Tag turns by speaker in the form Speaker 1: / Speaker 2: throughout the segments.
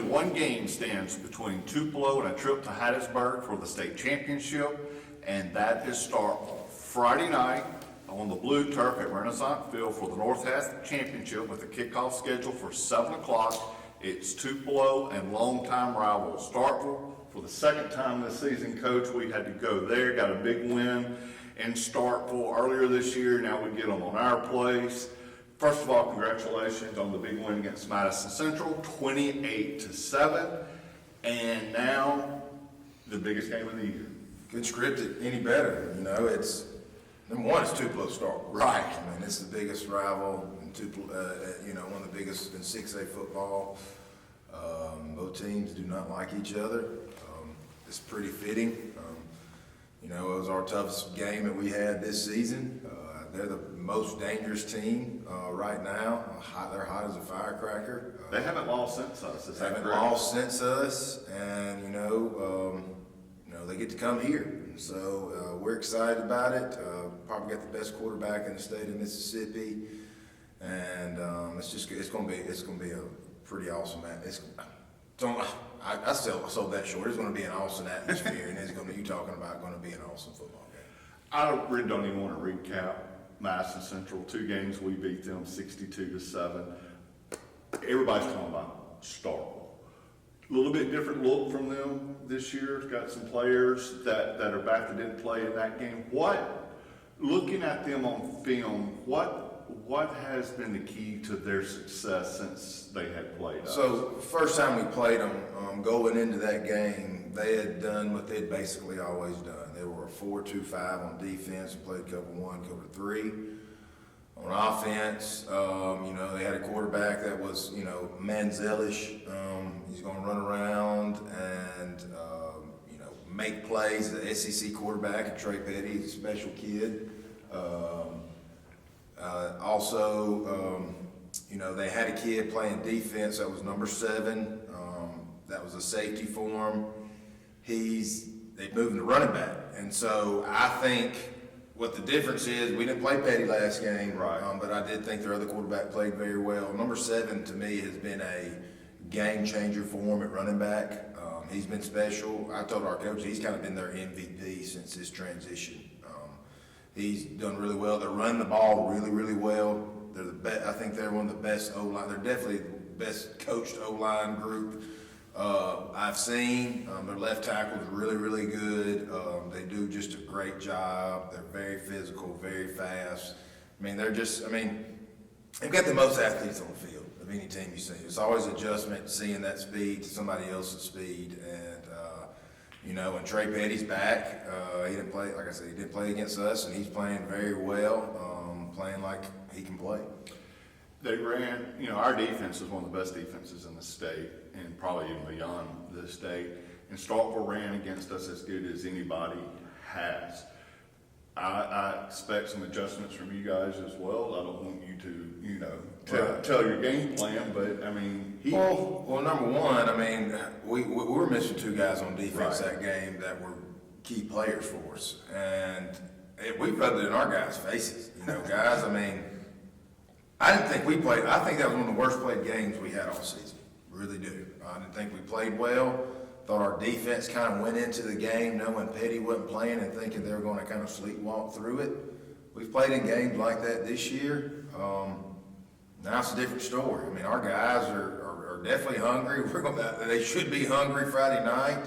Speaker 1: only one game stands between Tupelo and a trip to Hattiesburg for the state championship, and that is Starkville. Friday night on the blue turf at Renaissance Field for the North Half Championship with a kickoff schedule for 7 o'clock. It's Tupelo and longtime rival Starkville. For the second time this season, Coach, we had to go there, got a big win in Starkville earlier this year. Now we get them on our place. First of all, congratulations on the big win against Madison Central, 28-7. And now, the biggest game of the year.
Speaker 2: Good scripted, any better, you know, it's, number one, it's Tupelo Starkville.
Speaker 1: Right.
Speaker 2: I mean, it's the biggest rival in Tupelo, you know, one of the biggest in 6A football. Both teams do not like each other. It's pretty fitting. You know, it was our toughest game that we had this season. They're the most dangerous team right now. They're hot as a firecracker.
Speaker 1: They haven't lost since us, is that correct?
Speaker 2: Haven't lost since us, and you know, they get to come here. And so we're excited about it. Probably got the best quarterback in the state of Mississippi, and it's going to be a pretty awesome. I still sold that short. It's going to be an awesome atmosphere, and it's going to be an awesome football game.
Speaker 1: I really don't even want to recap Madison Central. 2 games, we beat them 62-7. Everybody's talking about Starkville. A little bit different look from them this year. Got some players that are back that didn't play in that game. Looking at them on film, what has been the key to their success since they had played us?
Speaker 2: So, first time we played them, going into that game, they had done what they'd basically always done. They were a 4-2-5 on defense, played cover 1, cover 3. On offense, you know, they had a quarterback that was, you know, Manzielish. He's going to run around and, you know, make plays. The SEC quarterback, and Trey Petty, he's a special kid. You know, they had a kid playing defense that was number 7. That was a safety for him. They moved him to running back. And so I think what the difference is, we didn't play Petty last game,
Speaker 1: right?
Speaker 2: But I did think their other quarterback played very well. Number 7 to me has been a game changer for him at running back. He's been special. I told our coach he's kind of been their MVP since his transition. He's done really well. They're running the ball really, really well. They're the best. I think they're one of the best O-line. They're definitely the best coached O-line group I've seen. Their left tackle is really, really good. They do just a great job. They're very physical, very fast. I mean, they've got the most athletes on the field of any team you see. It's always adjustment, seeing that speed to somebody else's speed. And, you know, and Trey Petty's back. He didn't play, like I said, he didn't play against us, and he's playing very well, playing like he can play.
Speaker 1: They ran, you know, our defense is one of the best defenses in the state and probably even beyond the state. And Starkville ran against us as good as anybody has. I expect some adjustments from you guys as well. I don't want you to, you know, tell your game plan, but I mean,
Speaker 2: well, number one, I mean, we were missing 2 guys on defense
Speaker 1: right.
Speaker 2: that game that were key players for us, and we rubbed it in our guys' faces. You know, guys. I mean, I didn't think we played. I think that was one of the worst played games we had all season. Really do. I didn't think we played well. Thought our defense kind of went into the game knowing Petty wasn't playing and thinking they were going to kind of sleepwalk through it. We've played in games like that this year. Now it's a different story. I mean, our guys are definitely hungry. They should be hungry Friday night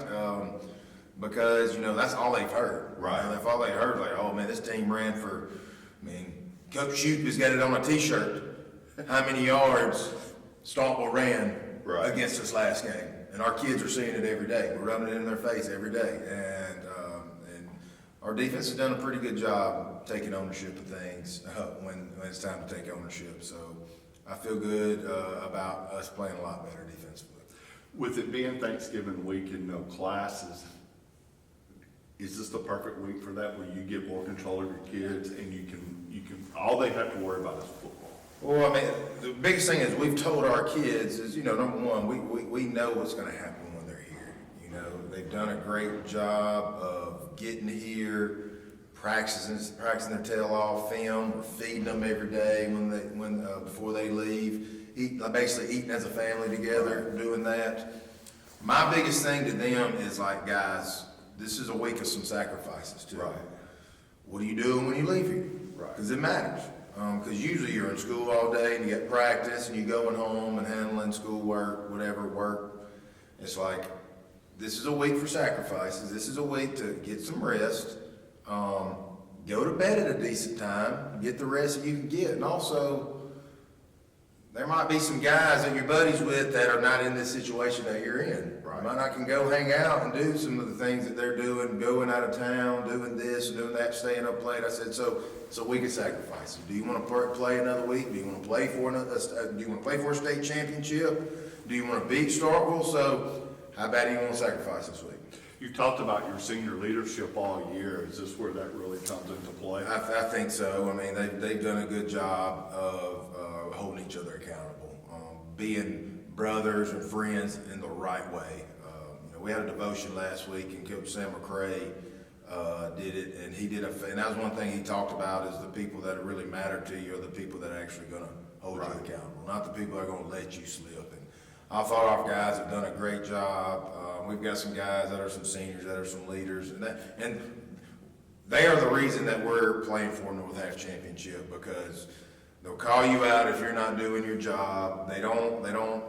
Speaker 2: because, you know, that's all they've heard.
Speaker 1: Right.
Speaker 2: You know, that's all they heard. Like, oh, man, this team ran for, I mean, Coach Shute has got it on a T-shirt. How many yards Starkville ran against us last game? And our kids are seeing it every day. We're running it in their face every day. And our defense has done a pretty good job taking ownership of things when it's time to take ownership. So I feel good about us playing a lot better defensively.
Speaker 1: With it being Thanksgiving week and no classes, is this the perfect week for that, where you get more control of your kids and you can all they have to worry about is football?
Speaker 2: Well, I mean, the biggest thing is we've told our kids is, you know, number one, we know what's going to happen when they're here. You know, they've done a great job of getting here, practicing their tail off, film, we're feeding them every day before they leave. basically eating as a family together, doing that. My biggest thing to them is like, guys, this is a week of some sacrifices too.
Speaker 1: Right.
Speaker 2: What are you doing when you leave here?
Speaker 1: Right.
Speaker 2: Because it matters. Because usually you're in school all day and you get practice and you're going home and handling schoolwork, whatever work. It's like, this is a week for sacrifices. This is a week to get some rest. Go to bed at a decent time. Get the rest that you can get. And also, there might be some guys that you're buddies with that are not in this situation that you're in.
Speaker 1: Right.
Speaker 2: You might not can go hang out and do some of the things that they're doing, going out of town, doing this and doing that, staying up late. I said, so we can sacrifice it. Do you want to play another week? Do you want to play for do you want to play for a state championship? Do you want to beat Starkville? So how bad do you want to sacrifice this week?
Speaker 1: You talked about your senior leadership all year. Is this where that really comes into play?
Speaker 2: I think so. I mean, they've done a good job of holding each other accountable, being brothers and friends in the right way. We had a devotion last week, and Coach Sam McCray did it, and and that was one thing he talked about is the people that really matter to you are the people that are actually going to hold you accountable, not the people that are going to let you slip. And I thought our guys have done a great job. We've got some guys that are some seniors, that are some leaders, and they are the reason that we're playing for North Half Championship, because they'll call you out if you're not doing your job. They don't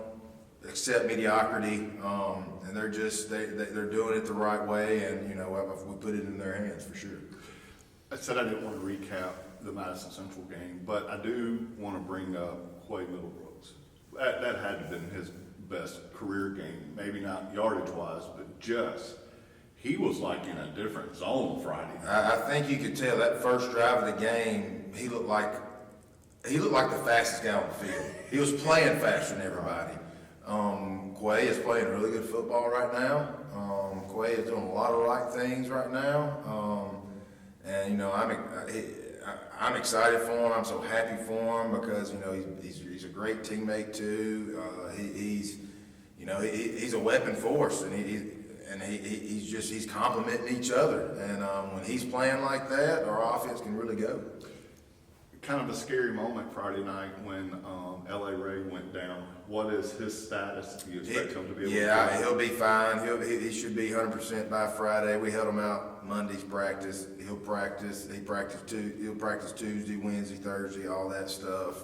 Speaker 2: accept mediocrity, and they're doing it the right way. And we put it in their hands for sure.
Speaker 1: I said I didn't want to recap the Madison Central game, but I do want to bring up Quay Middlebrooks. That had to have been his best career game, maybe not yardage-wise, but he was like in a different zone Friday night.
Speaker 2: I think you could tell that first drive of the game, he looked like the fastest guy on the field. He was playing faster than everybody. Quay is playing really good football right now. Quay is doing a lot of right things right now. And I'm excited for him. I'm so happy for him because he's a great teammate too. He's a weapon for us, and he's complimenting each other. And when he's playing like that, our offense can really go.
Speaker 1: Kind of a scary moment Friday night when L.A. Ray went down. What is his status? Do you expect him to be able to
Speaker 2: he'll be fine. He should be 100% by Friday. We held him out Monday's practice. He'll practice. He'll practice Tuesday, Wednesday, Thursday, all that stuff.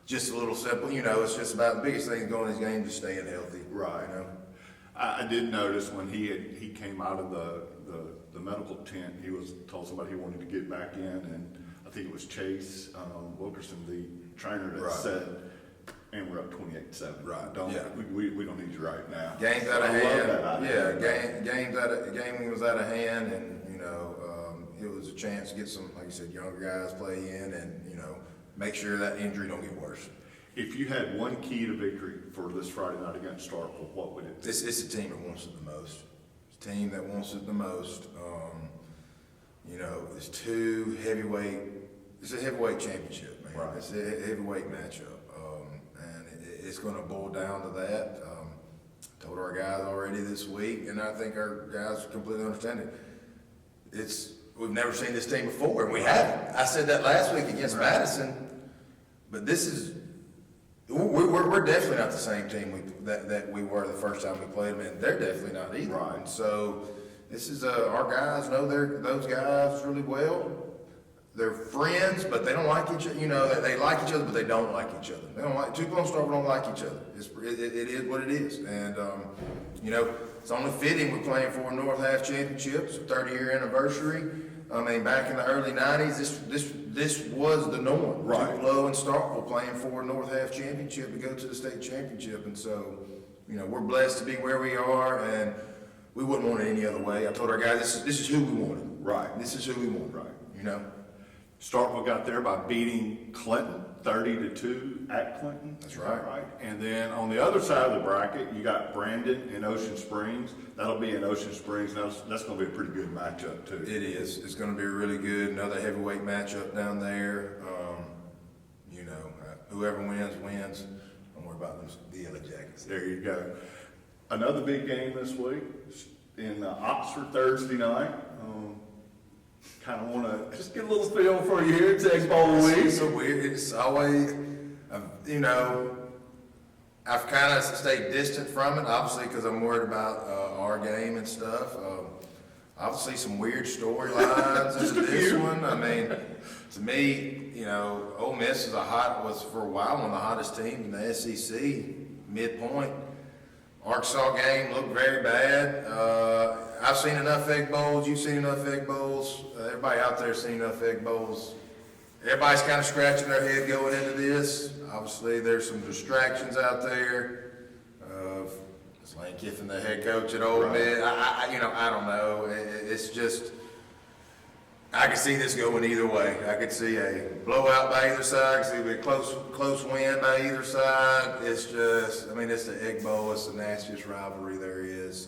Speaker 2: Just a little simple. It's just about the biggest thing going in this game is staying healthy.
Speaker 1: Right. I did notice when he came out of the medical tent, he was told somebody he wanted to get back in, and I think it was Chase Wilkerson, the trainer, that said, and we're up 28-7.
Speaker 2: Right.
Speaker 1: We don't need you right now.
Speaker 2: Game's out of hand. Game was out of hand, and it was a chance to get some, like you said, younger guys play in, and make sure that injury don't get worse.
Speaker 1: If you had one key to victory for this Friday night against Starkville, what would it be?
Speaker 2: It's a team that wants it the most. It's a team that wants it the most. It's two heavyweight. It's a heavyweight championship, man.
Speaker 1: Right.
Speaker 2: It's a heavyweight matchup, and it's going to boil down to that. Told our guys already this week, and I think our guys completely understand it. We've never seen this team before, and we haven't. I said that last week against Madison, but we're definitely not the same team that we were the first time we played them, and they're definitely not either.
Speaker 1: Right.
Speaker 2: And so this is our guys know those guys really well. They're friends, but they don't like each other. They like each other, but they don't like each other. They don't like Tupelo and Starkville don't like each other. It is what it is, and it's only fitting we're playing for a North Half Championship. It's a 30-year anniversary. I mean, back in the early '90s, this was the norm.
Speaker 1: Right.
Speaker 2: Tupelo and Starkville playing for a North Half Championship to go to the state championship, and so we're blessed to be where we are, and we wouldn't want it any other way. I told our guys this is who we wanted.
Speaker 1: Right.
Speaker 2: This is who we want.
Speaker 1: Right. Starkville got there by beating Clinton 30-2 at Clinton.
Speaker 2: That's right.
Speaker 1: And then on the other side of the bracket, you got Brandon in Ocean Springs. That'll be in Ocean Springs. That's going to be a pretty good matchup too.
Speaker 2: It is. It's going to be really good. Another heavyweight matchup down there. Whoever wins. Don't worry about the Yellow Jackets.
Speaker 1: There you go. Another big game this week in Oxford Thursday night. Kind of want to just get a little feel for you here. It's Egg Bowl week.
Speaker 2: It's so weird. It's always, I've kind of stayed distant from it, obviously, because I'm worried about our game and stuff. Obviously, some weird storylines into this one. I mean, to me, you know, Ole Miss was for a while one of the hottest teams in the SEC, midpoint. Arkansas game looked very bad. I've seen enough Egg Bowls. You've seen enough Egg Bowls. Everybody out there seen enough Egg Bowls. Everybody's kind of scratching their head going into this. Obviously, there's some distractions out there. Is Lane Kiffin the head coach at Ole Miss? I don't know. It's just, I could see this going either way. I could see a blowout by either side. I could see a close win by either side. It's just, I mean, it's the Egg Bowl. It's the nastiest rivalry there is.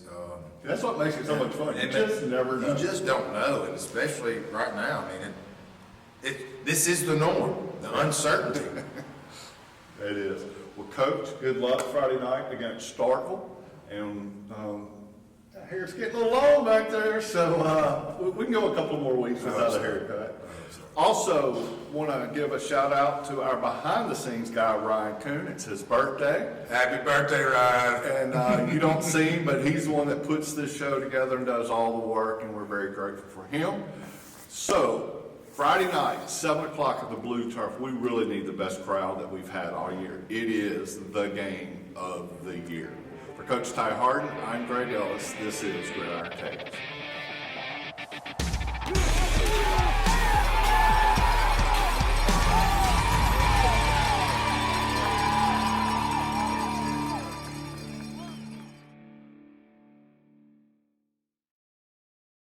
Speaker 1: That's what makes it so much fun. You just never know.
Speaker 2: You just don't know, and especially right now. I mean, this is the norm, the uncertainty.
Speaker 1: It is. Well, Coach, good luck Friday night against Starkville. And hair it's getting a little long back there, so we can go a couple more weeks without a haircut. Also, want to give a shout out to our behind-the-scenes guy, Ryan Kuhn. It's his birthday.
Speaker 2: Happy birthday, Ryan.
Speaker 1: And you don't see him, but he's the one that puts this show together and does all the work, and we're very grateful for him. So, Friday night, 7 o'clock at the Blue Turf, we really need the best crowd that we've had all year. It is the game of the year. For Coach Ty Harden, I'm Greg Ellis. This is Gridiron Tales.